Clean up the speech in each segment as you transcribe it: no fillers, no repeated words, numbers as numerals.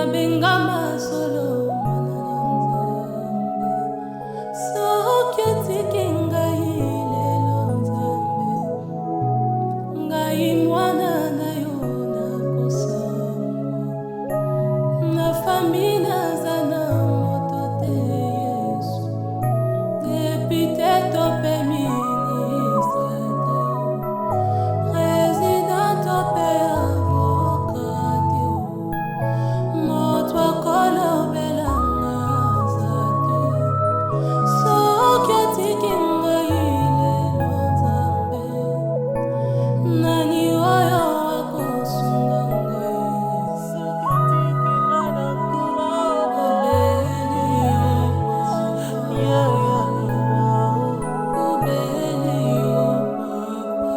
Nabengama solo mwana nzambe. Soki otiki ngai lelo nzambe, ngai mwana na yo nakosambwa. Na fami naza na moto te Yesu, depute to pe ministre te, président to pe avocat te, moto akolobelanga aza te. Soki otiki ngai lelo nzambe, nani oyo akosunga ngai? Soki otiki nga na kuba, obeli yo papa, obeli yo papa,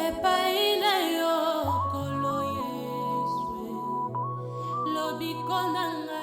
epai na yo kolo Yesu, lobiko na ngai